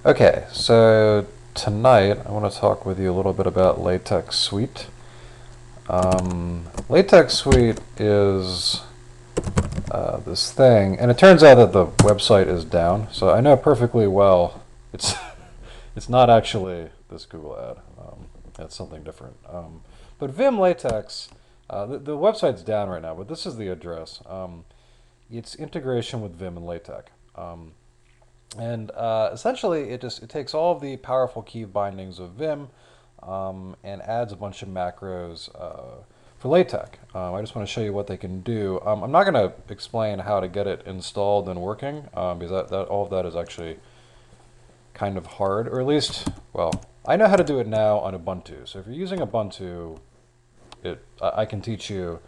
Okay, so tonight I want to talk with you a little bit about LaTeX Suite. LaTeX Suite is this thing, and it turns out that the website is down. So I know perfectly well it's it's not actually this Google ad. It's something different. But Vim-LaTeX, the website's down right now, but this is the address. It's integration with Vim and LaTeX. And essentially, it takes all of the powerful key bindings of Vim and adds a bunch of macros for LaTeX. I just want to show you what they can do. I'm not going to explain how to get it installed and working because all of that is actually kind of hard, or at least, well, I know how to do it now on Ubuntu. So if you're using Ubuntu, I can teach you.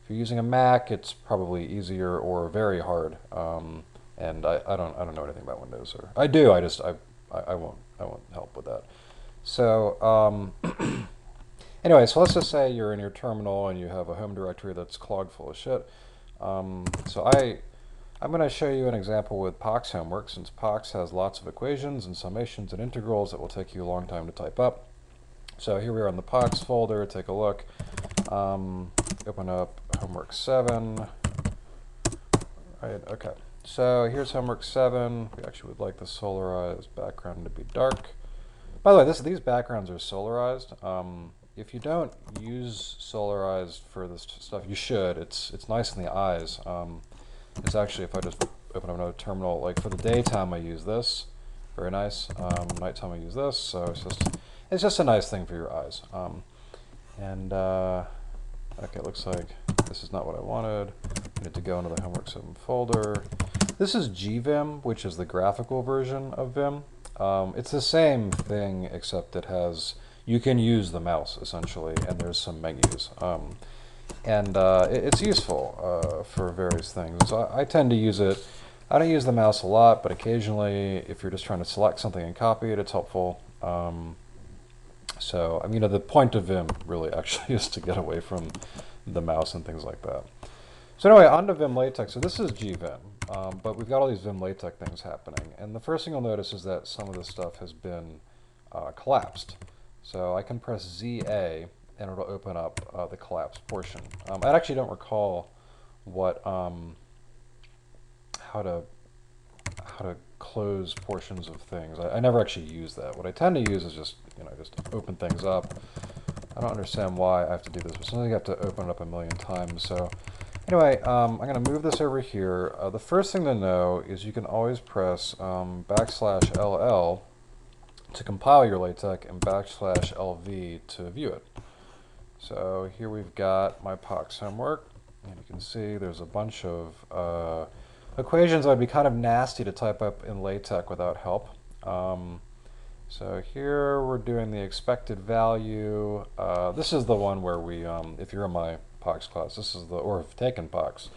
If you're using a Mac, it's probably easier or very hard. And I don't know anything about Windows, or I do. I won't help with that. So anyway, so let's just say you're in your terminal and you have a home directory that's clogged full of shit. I'm going to show you an example with Pox homework, since Pox has lots of equations and summations and integrals that will take you a long time to type up. So here we are in the Pox folder. Take a look. Open up homework 7. Right. Okay. So here's homework 7. We actually would like the solarized background to be dark. By the way, these backgrounds are solarized. If you don't use solarized for this stuff, you should. It's nice in the eyes. It's actually, if I just open up another terminal, like for the daytime I use this, very nice. Nighttime I use this, so it's just a nice thing for your eyes. Okay, it looks like this is not what I wanted. I need to go into the homework 7 folder. This is GVim, which is the graphical version of Vim. It's the same thing, except you can use the mouse essentially, and there's some menus. It's useful for various things. So I tend to use it. I don't use the mouse a lot, but occasionally, if you're just trying to select something and copy it, it's helpful. So, I mean, the point of Vim really actually is to get away from the mouse and things like that. So anyway, on to Vim-LaTeX. So this is GVim, but we've got all these Vim-LaTeX things happening. And the first thing you'll notice is that some of this stuff has been collapsed. So I can press ZA, and it'll open up the collapsed portion. I actually don't recall what how to close portions of things. I never actually use that. What I tend to use is just open things up. I don't understand why I have to do this, but sometimes I have to open it up a million times. So anyway, I'm going to move this over here. The first thing to know is you can always press \LL to compile your LaTeX and \LV to view it. So here we've got my Pox homework, and you can see there's a bunch of equations that would be kind of nasty to type up in LaTeX without help. So here we're doing the expected value. This is the one where we, if you're in my Pox class, or have taken Pox,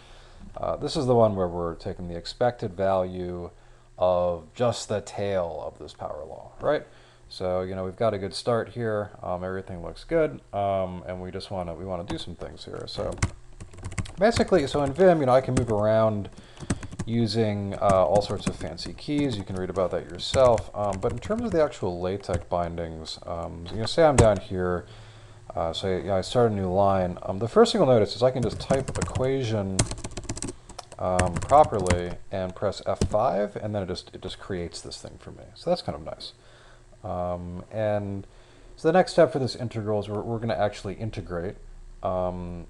this is the one where we're taking the expected value of just the tail of this power law, right? So we've got a good start here. Everything looks good, and we just want to do some things here. So basically, so in Vim, I can move around using all sorts of fancy keys. You can read about that yourself. But in terms of the actual LaTeX bindings, say I'm down here, say I start a new line. The first thing you'll notice is I can just type equation properly and press F5, and then it just creates this thing for me. So that's kind of nice. And so the next step for this integral is we're going to actually integrate. What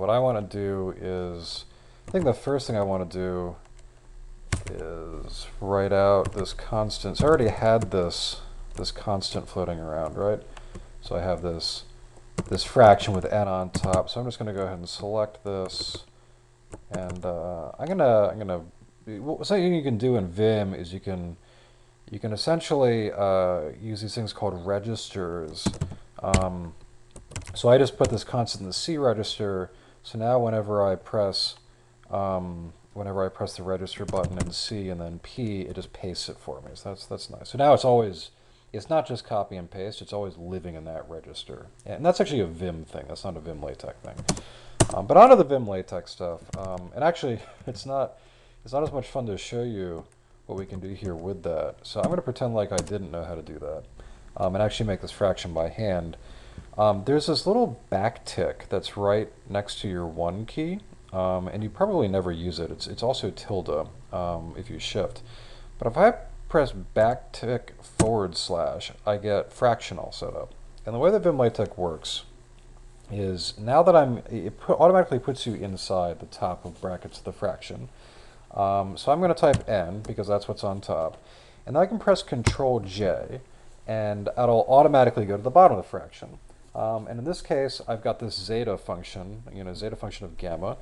I want to do is, I think the first thing I want to do is write out this constant. So I already had this constant floating around, right? So I have this fraction with n on top. So I'm just going to go ahead and select this, and something you can do in Vim is you can essentially use these things called registers. So I just put this constant in the C register. So now whenever I press the register button in C and then P, it just pastes it for me. So that's nice. So now it's not just copy and paste, it's always living in that register. And that's actually a Vim thing, that's not a Vim-LaTeX thing. But onto the Vim-LaTeX stuff. And actually, it's not as much fun to show you what we can do here with that. So I'm going to pretend like I didn't know how to do that and actually make this fraction by hand. There's this little backtick that's right next to your 1 key, and you probably never use it. It's also tilde if you shift. But if I press backtick / I get fraction all set up. And the way that Vim-LaTeX works is now that automatically puts you inside the top of brackets of the fraction. So I'm going to type n because that's what's on top. And then I can press Control J, and it'll automatically go to the bottom of the fraction. And in this case, I've got this zeta function, zeta function of gamma.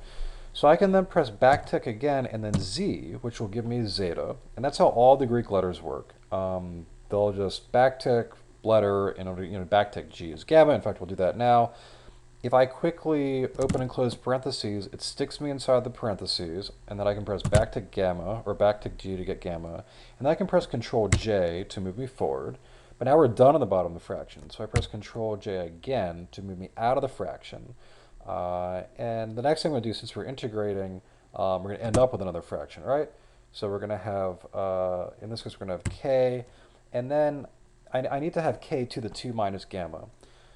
So I can then press backtick again and then z, which will give me zeta. And that's how all the Greek letters work. They'll just backtick letter, and backtick g is gamma. In fact, we'll do that now. If I quickly open and close parentheses, it sticks me inside the parentheses, and then I can press backtick gamma or backtick g to get gamma, and then I can press Control J to move me forward. But now we're done on the bottom of the fraction, so I press Control J again to move me out of the fraction. And the next thing we're going to do, since we're integrating, we're going to end up with another fraction, right? So we're going to have, in this case, we're going to have k, and then I need to have k to the 2 minus gamma.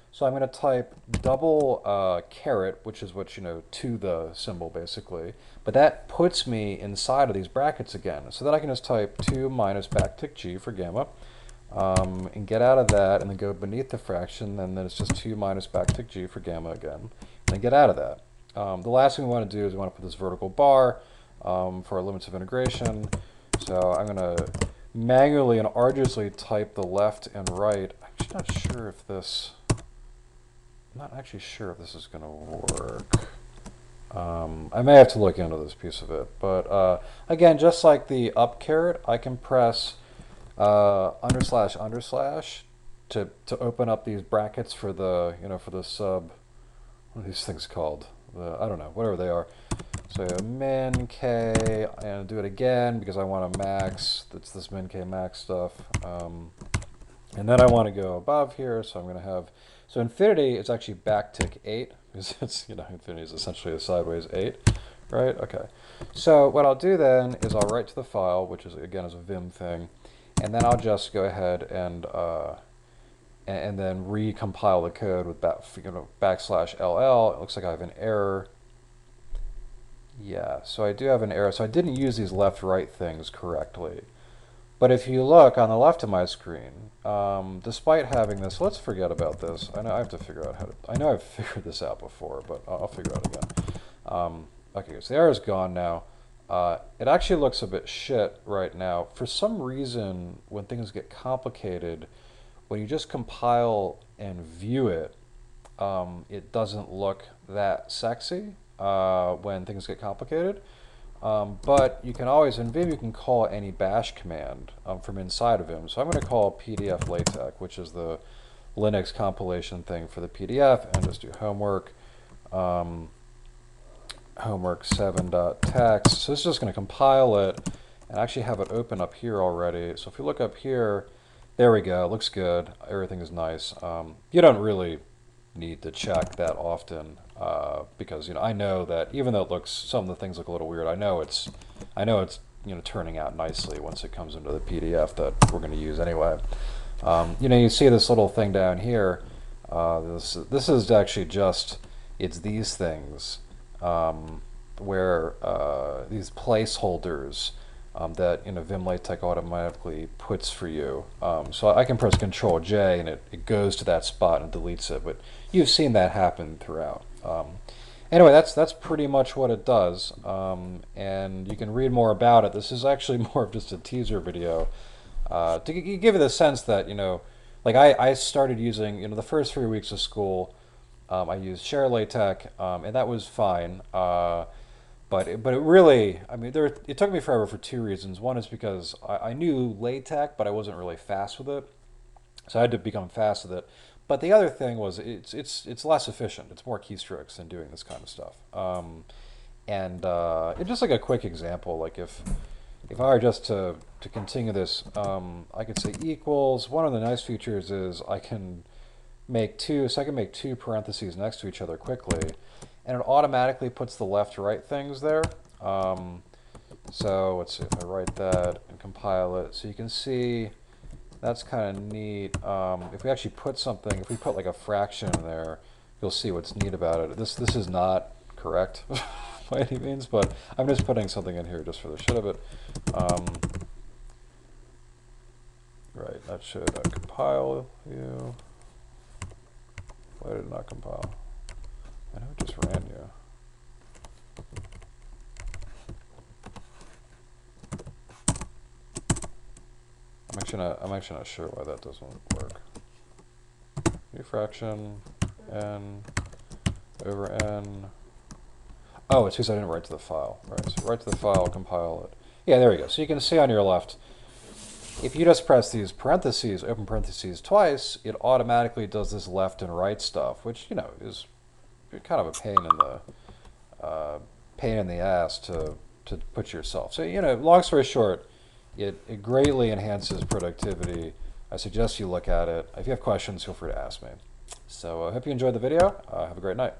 So I'm going to type double caret, which is what, to the symbol, basically. But that puts me inside of these brackets again. So then I can just type 2 minus backtick g for gamma, and get out of that, and then go beneath the fraction, and then it's just 2 minus backtick g for gamma again, and then get out of that. The last thing we want to do is we want to put this vertical bar for our limits of integration. So I'm going to manually and arduously type the left and right. I'm not actually sure if this is going to work. I may have to look into this piece of it, but again, just like the up caret, I can press / to open up these brackets for the for the sub. What are these things called? I don't know, whatever they are. So min k, and do it again because I want a max. That's this min k max stuff. And then I want to go above here, so I'm going to have. So infinity is actually backtick 8 because it's infinity is essentially a sideways 8, right? Okay. So what I'll do then is I'll write to the file, which is again is a Vim thing, and then I'll just go ahead and then recompile the code with \ll. It looks like I have an error. Yeah, so I do have an error. So I didn't use these left-right things correctly. But if you look on the left of my screen, despite having this, let's forget about this. I know I have to figure out how to. I know I've figured this out before, but I'll figure it out again. Okay, so the error's gone now. It actually looks a bit shit right now. For some reason, when things get complicated, when you just compile and view it, it doesn't look that sexy when things get complicated. But you can always, in Vim, you can call any bash command from inside of Vim. So I'm going to call PDF-LaTeX, which is the Linux compilation thing for the PDF, and just do homework, homework7.txt. So this is just going to compile it and actually have it open up here already. So if you look up here, there we go. It looks good. Everything is nice. You don't really need to check that often because I know that even though some of the things look a little weird, I know it's turning out nicely once it comes into the PDF that we're going to use anyway. You see this little thing down here. This is actually just it's these things where these placeholders that Vim-LaTeX automatically puts for you. So I can press Control J and it goes to that spot and deletes it, but you've seen that happen throughout. Anyway, that's pretty much what it does, and you can read more about it. This is actually more of just a teaser video to give you the sense that like I started using the first 3 weeks of school. I used Share LaTeX, and that was fine. But it really, it took me forever for 2 reasons. One is because I knew LaTeX, but I wasn't really fast with it, so I had to become fast with it. But the other thing was it's less efficient. It's more keystrokes than doing this kind of stuff. It's just like a quick example, like if I were just to continue this, I could say equals. One of the nice features is I can make two parentheses next to each other quickly, and it automatically puts the left-right things there. So let's see if I write that and compile it. So you can see that's kind of neat. If we actually put something, if we put like a fraction in there, you'll see what's neat about it. This is not correct by any means, but I'm just putting something in here just for the shit of it. Right, that should compile you. Why did it not compile? I know it just ran you. I'm actually not sure why that doesn't work. New fraction, n over n. Oh, it's because I didn't write to the file. Right, so write to the file, compile it. Yeah, there we go. So you can see on your left, if you just press these parentheses, open parentheses twice, it automatically does this left and right stuff, which, you know, is kind of a pain in the ass to put yourself. So, you know, long story short, it greatly enhances productivity. I suggest you look at it. If you have questions, feel free to ask me. So I hope you enjoyed the video. Have a great night.